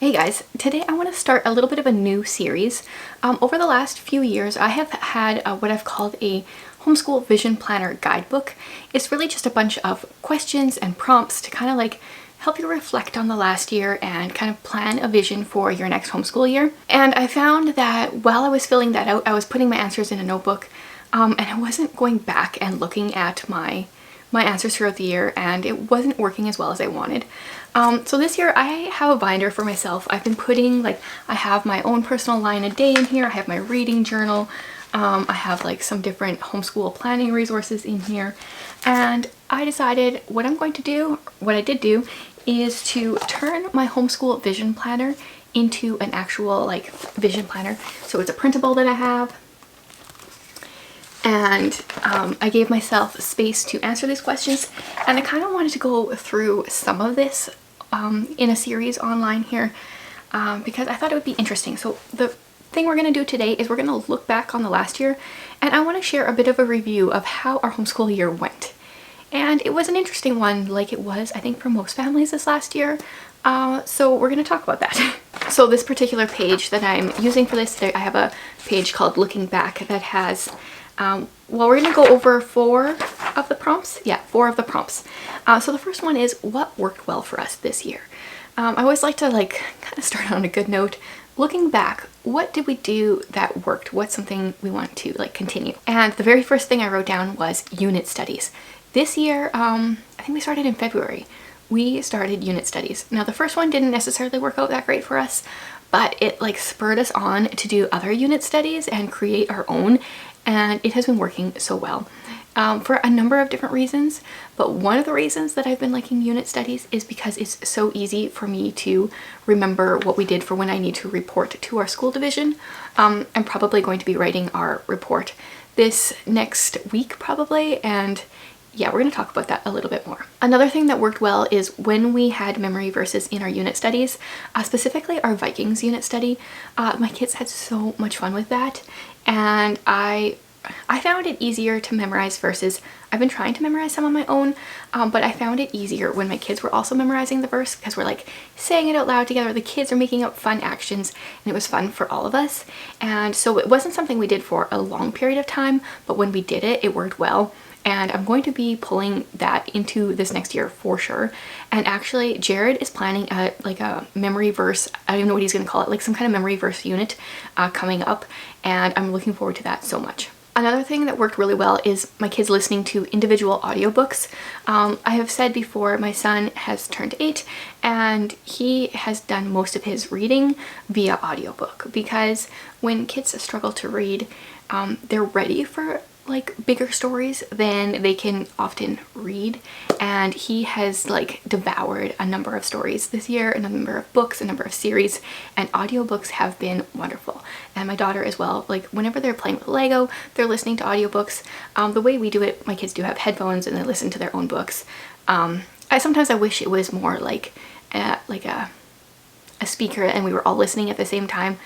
Hey guys, today I want to start a little bit of a new series. Over the last few years, I have had what I've called a homeschool vision planner guidebook. It's really just a bunch of questions and prompts to kind of like help you reflect on the last year and kind of plan a vision for your next homeschool year. And I found that while I was filling that out, I was putting my answers in a notebook, and I wasn't going back and looking at my answers throughout the year, and it wasn't working as well as I wanted. So this year I have a binder for myself. I've been putting I have my own personal line a day in here. I have my reading journal. I have some different homeschool planning resources in here. And I decided what I did do is to turn my homeschool vision planner into an actual vision planner. So it's a printable that I have. And I gave myself space to answer these questions, and I kind of wanted to go through some of this in a series online here because I thought it would be interesting. So the thing we're going to do today is we're going to look back on the last year, and I want to share a bit of a review of how our homeschool year went. And it was an interesting one, like it was I think for most families this last year. So we're going to talk about that. So this particular page that I'm using for this, I have a page called Looking Back that has well, we're going to go over four of the prompts. Yeah, four of the prompts. So the first one is what worked well for us this year. I always like to kind of start on a good note. Looking back, what did we do that worked? What's something we want to continue? And the very first thing I wrote down was unit studies. This year, I think we started in February. We started unit studies. Now the first one didn't necessarily work out that great for us, but it spurred us on to do other unit studies and create our own. And it has been working so well for a number of different reasons. But one of the reasons that I've been liking unit studies is because it's so easy for me to remember what we did for when I need to report to our school division. I'm probably going to be writing our report this next week probably, and yeah, we're going to talk about that a little bit more. Another thing that worked well is when we had memory verses in our unit studies, specifically our Vikings unit study. My kids had so much fun with that, and I found it easier to memorize verses. I've been trying to memorize some on my own, but I found it easier when my kids were also memorizing the verse because we're saying it out loud together. The kids are making up fun actions, and it was fun for all of us. And so it wasn't something we did for a long period of time, but when we did it, it worked well. And I'm going to be pulling that into this next year for sure. And actually, Jared is planning a memory verse, I don't even know what he's going to call it, some kind of memory verse unit coming up. And I'm looking forward to that so much. Another thing that worked really well is my kids listening to individual audiobooks. I have said before, my son has turned 8 and he has done most of his reading via audiobook, because when kids struggle to read, they're ready for bigger stories than they can often read, and he has devoured a number of stories this year, a number of books, a number of series, and audiobooks have been wonderful. And my daughter as well, whenever they're playing with Lego, they're listening to audiobooks. The way we do it, my kids do have headphones and they listen to their own books. Sometimes I wish it was more like a speaker and we were all listening at the same time.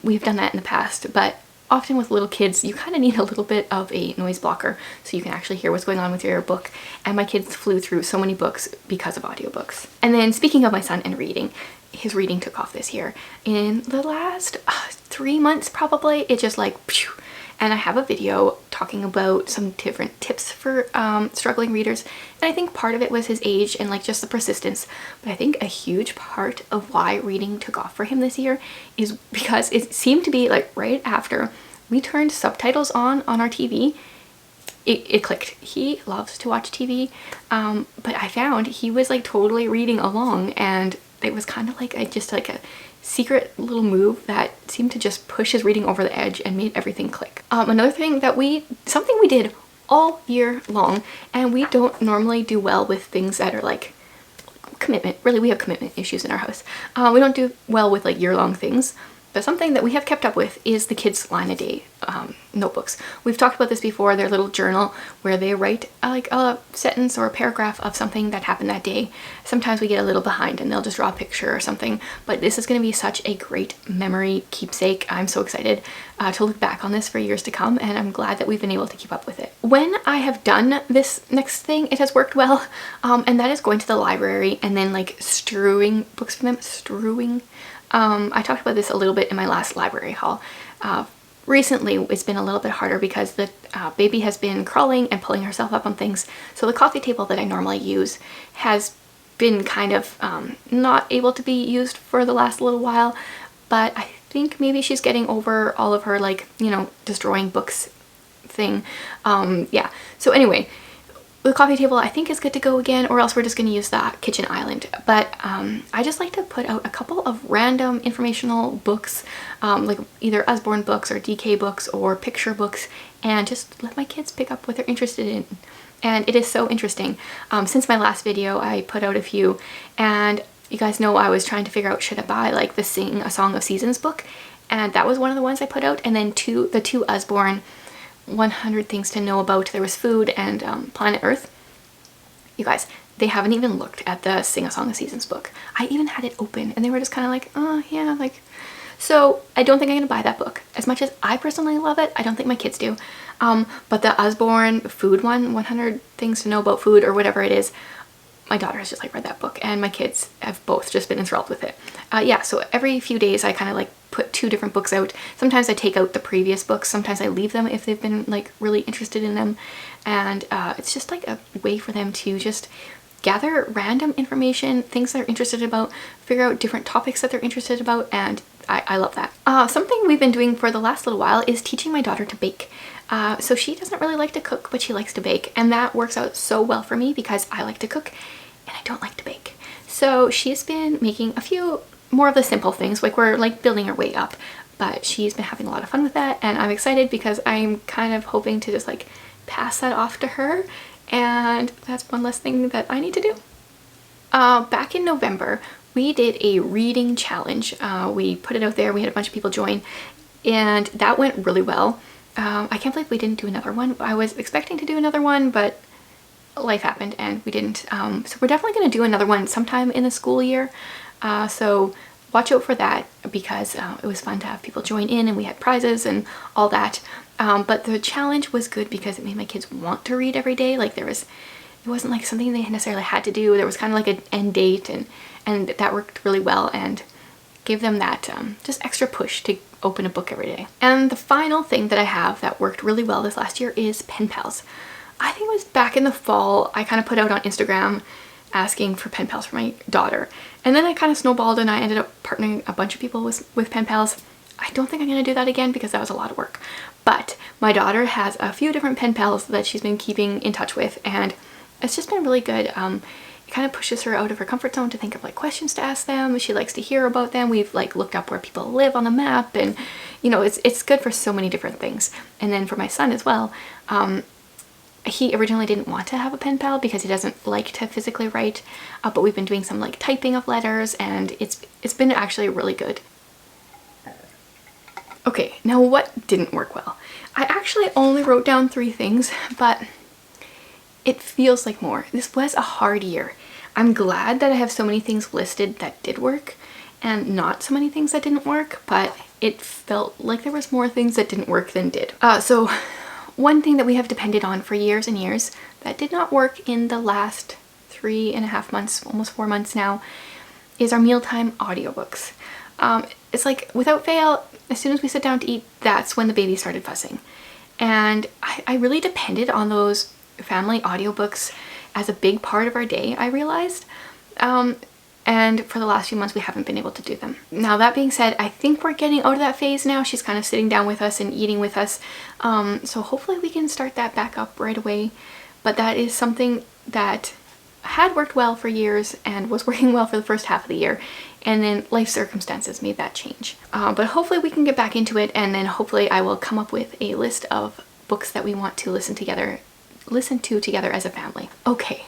We've done that in the past, but often with little kids, you kind of need a little bit of a noise blocker so you can actually hear what's going on with your book. And my kids flew through so many books because of audiobooks. And then speaking of my son and reading, his reading took off this year. In the last 3 months probably, it just phew. And I have a video talking about some different tips for struggling readers. And I think part of it was his age and just the persistence. But I think a huge part of why reading took off for him this year is because it seemed to be right after we turned subtitles on our TV, it clicked. He loves to watch TV, but I found he was totally reading along, and it was kind of just a secret little move that seemed to just push his reading over the edge and made everything click. Another thing that something we did all year long, and we don't normally do well with things that are commitment. Really, we have commitment issues in our house. We don't do well with year-long things, but something that we have kept up with is the kids' line a day notebooks. We've talked about this before, their little journal where they write like a sentence or a paragraph of something that happened that day. Sometimes we get a little behind and they'll just draw a picture or something, but this is going to be such a great memory keepsake. I'm so excited to look back on this for years to come, and I'm glad that we've been able to keep up with it. When I have done this next thing, it has worked well, and that is going to the library and then like strewing books for them. I talked about this a little bit in my last library haul. Recently it's been a little bit harder because the baby has been crawling and pulling herself up on things, so the coffee table that I normally use has been kind of not able to be used for the last little while, but I think maybe she's getting over all of her, like, you know, destroying books thing. Yeah, so anyway, the coffee table I think is good to go again, or else we're just going to use the kitchen island. But I just like to put out a couple of random informational books, like either Usborne books or DK books or picture books, and just let my kids pick up what they're interested in. And it is so interesting. Since my last video I put out a few, and you guys know I was trying to figure out, should I buy like the Sing a Song of Seasons book, and that was one of the ones I put out, and then the two Usborne 100 Things to Know About. There was Food and Planet Earth. You guys, they haven't even looked at the Sing a Song of Seasons book. I even had it open and they were just kind of like, oh yeah, like, so I don't think I'm gonna buy that book. As much as I personally love it, I don't think my kids do. But the Usborne food one, 100 Things to Know About Food or whatever it is, my daughter has just like read that book, and my kids have both just been enthralled with it. Yeah, so every few days I kind of like put two different books out. Sometimes I take out the previous books, sometimes I leave them if they've been like really interested in them, and it's just like a way for them to just gather random information, things they're interested about, figure out different topics that they're interested about, and I love that. Something we've been doing for the last little while is teaching my daughter to bake. So she doesn't really like to cook, but she likes to bake, and that works out so well for me because I like to cook and I don't like to bake. So she's been making a few more of the simple things, like we're like building her way up, but she's been having a lot of fun with that, and I'm excited because I'm kind of hoping to just like pass that off to her, and that's one less thing that I need to do. Back in November we did a reading challenge. We put it out there, we had a bunch of people join, and that went really well. I can't believe we didn't do another one. I was expecting to do another one, but life happened and we didn't. So we're definitely going to do another one sometime in the school year. So watch out for that, because it was fun to have people join in and we had prizes and all that. But the challenge was good because it made my kids want to read every day. Like it wasn't like something they necessarily had to do. There was kind of like an end date, and that worked really well and gave them that just extra push to open a book every day. And the final thing that I have that worked really well this last year is pen pals. I think it was back in the fall I kind of put out on Instagram asking for pen pals for my daughter, and then I kind of snowballed and I ended up partnering a bunch of people with pen pals. I don't think I'm going to do that again because that was a lot of work, but my daughter has a few different pen pals that she's been keeping in touch with, and it's just been really good. It kind of pushes her out of her comfort zone to think of like questions to ask them. She likes to hear about them. We've like looked up where people live on the map, and you know, it's good for so many different things. And then for my son as well, he originally didn't want to have a pen pal because he doesn't like to physically write, but we've been doing some like typing of letters, and it's been actually really good. Okay, now what didn't work well? I actually only wrote down 3 things, but it feels like more. This was a hard year. I'm glad that I have so many things listed that did work and not so many things that didn't work, but it felt like there was more things that didn't work than did. So one thing that we have depended on for years and years that did not work in the last 3.5 months, almost 4 months now, is our mealtime audiobooks. It's like without fail, as soon as we sit down to eat, that's when the baby started fussing. And I really depended on those family audiobooks as a big part of our day, I realized. And for the last few months we haven't been able to do them. Now that being said, I think we're getting out of that phase now. She's kind of sitting down with us and eating with us. So hopefully we can start that back up right away. But that is something that had worked well for years and was working well for the first half of the year. And then life circumstances made that change. But hopefully we can get back into it, and then hopefully I will come up with a list of books that we want to listen to together as a family. Okay,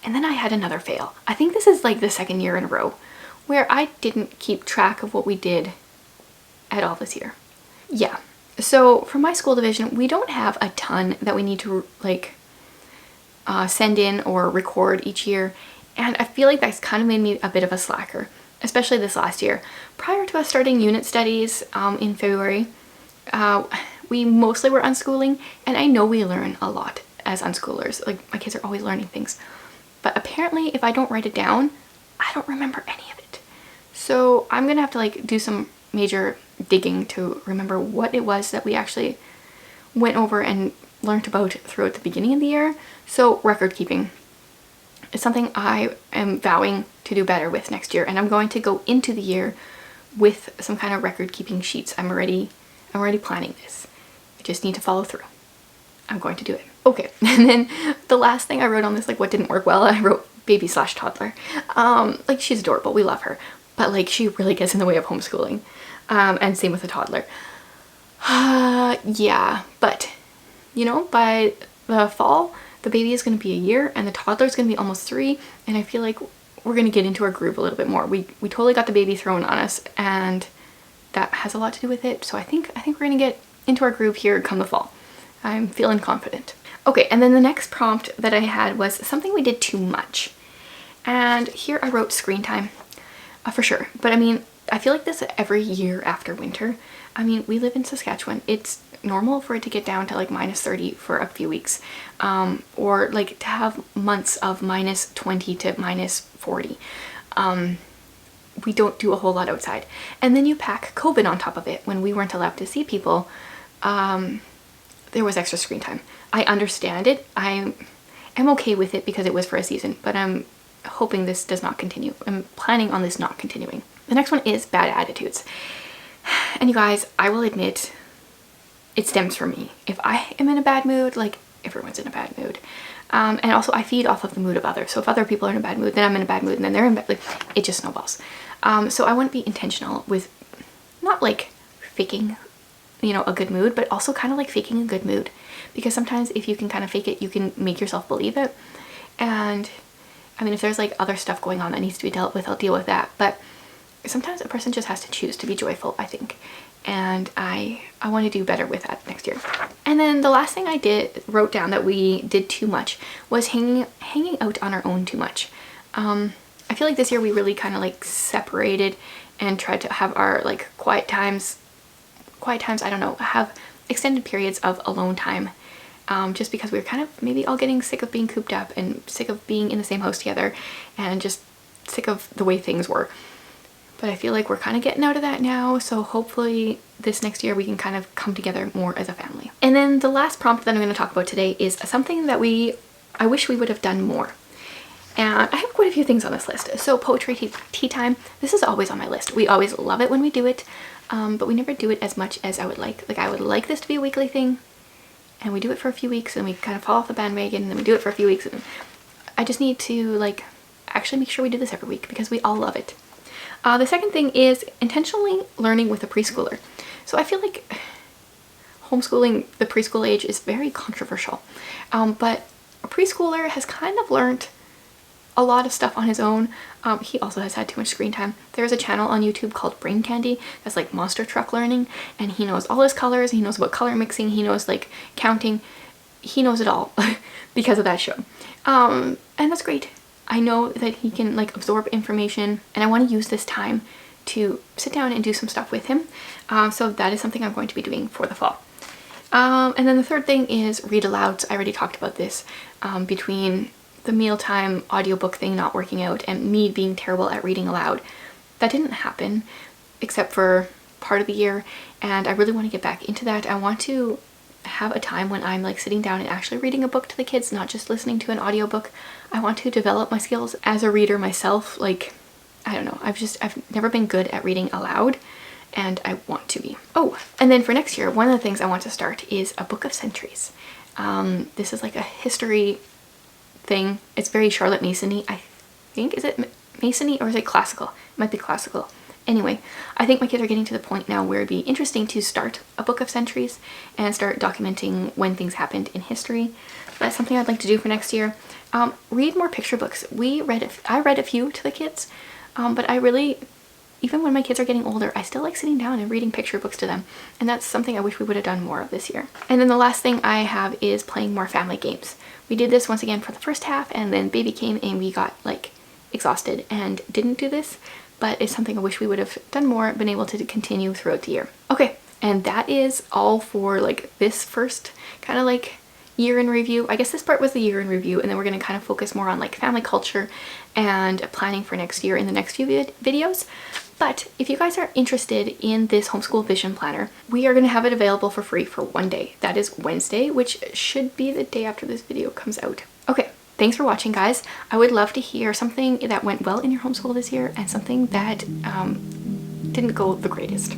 and then I had another fail. I think this is like the 2nd year in a row where I didn't keep track of what we did at all this year. Yeah, So for my school division, we don't have a ton that we need to like send in or record each year. And I feel like that's kind of made me a bit of a slacker, especially this last year. Prior to us starting unit studies in February, we mostly were unschooling, and I know we learn a lot as unschoolers. Like, my kids are always learning things. But apparently, if I don't write it down, I don't remember any of it. So I'm gonna have to like do some major digging to remember what it was that we actually went over and learned about throughout the beginning of the year. So record keeping is something I am vowing to do better with next year, and I'm going to go into the year with some kind of record keeping sheets. I'm already planning this. I just need to follow through. I'm going to do it. Okay, and then the last thing I wrote on this, like what didn't work well, I wrote baby/toddler. Like, she's adorable, we love her, but like she really gets in the way of homeschooling. And same with the toddler. Yeah, but you know, by the fall, the baby is going to be a year and the toddler is going to be almost 3, and I feel like we're going to get into our groove a little bit more. We totally got the baby thrown on us, and that has a lot to do with it. So I think we're going to get into our groove here come the fall. I'm feeling confident. Okay, and then the next prompt that I had was something we did too much. And here I wrote screen time, for sure. But I mean, I feel like this every year after winter. I mean, we live in Saskatchewan. It's normal for it to get down to like -30 for a few weeks. Or like to have months of -20 to -40. We don't do a whole lot outside. And then you pack COVID on top of it. When we weren't allowed to see people, there was extra screen time. I understand it. I am okay with it because it was for a season, but I'm hoping this does not continue. I'm planning on this not continuing. The next one is bad attitudes. And you guys, I will admit, it stems from me. If I am in a bad mood, like everyone's in a bad mood. And also I feed off of the mood of others. So if other people are in a bad mood, then I'm in a bad mood, and then they're in bad, like it just snowballs. So I want to be intentional with not like faking, you know, a good mood, but also kind of like faking a good mood. Because sometimes if you can kind of fake it, you can make yourself believe it. And I mean, if there's like other stuff going on that needs to be dealt with, I'll deal with that. But sometimes a person just has to choose to be joyful, I think. And I want to do better with that next year. And then the last thing I wrote down that we did too much was hanging out on our own too much. I feel like this year we really kind of like separated and tried to have our like quiet times, I don't know, have extended periods of alone time. Just because we were kind of maybe all getting sick of being cooped up and sick of being in the same house together and just sick of the way things were. But I feel like we're kind of getting out of that now, so hopefully this next year we can kind of come together more as a family. And then the last prompt that I'm going to talk about today is something that I wish we would have done more. And I have quite a few things on this list. So poetry tea time, this is always on my list. We always love it when we do it, but we never do it as much as I would like. Like, I would like this to be a weekly thing, and we do it for a few weeks and we kind of fall off the bandwagon, and then we do it for a few weeks, and I just need to like actually make sure we do this every week because we all love it. The second thing is intentionally learning with a preschooler. So I feel like homeschooling the preschool age is very controversial, but a preschooler has kind of learned a lot of stuff on his own. He also has had too much screen time. There's a channel on YouTube called Brain Candy that's like monster truck learning, and he knows all his colors, he knows about color mixing, he knows like counting, he knows it all because of that show. And that's great. I know that he can like absorb information, and I want to use this time to sit down and do some stuff with him. So that is something I'm going to be doing for the fall. And then the third thing is read alouds. I already talked about this, between the mealtime audiobook thing not working out and me being terrible at reading aloud. That didn't happen except for part of the year, and I really want to get back into that. I want to have a time when I'm like sitting down and actually reading a book to the kids, not just listening to an audiobook. I want to develop my skills as a reader myself. Like, I don't know, I've never been good at reading aloud, and I want to be. Oh, and then for next year, one of the things I want to start is a book of centuries. This is like a history thing. It's very Charlotte Mason-y, I think. Is it Mason-y or is it classical? It might be classical. Anyway, I think my kids are getting to the point now where it'd be interesting to start a book of centuries and start documenting when things happened in history. That's something I'd like to do for next year. Read more picture books. I read a few to the kids, but I really even when my kids are getting older, I still like sitting down and reading picture books to them. And that's something I wish we would have done more of this year. And then the last thing I have is playing more family games. We did this once again for the first half, and then baby came and we got like exhausted and didn't do this, but it's something I wish we would have done more, been able to continue throughout the year. Okay, and that is all for like this first kind of like year in review. I guess this part was the year in review, and then we're going to kind of focus more on like family culture and planning for next year in the next few videos. But if you guys are interested in this homeschool vision planner, we are going to have it available for free for one day. That is Wednesday, which should be the day after this video comes out. Okay, thanks for watching, guys. I would love to hear something that went well in your homeschool this year and something that didn't go the greatest.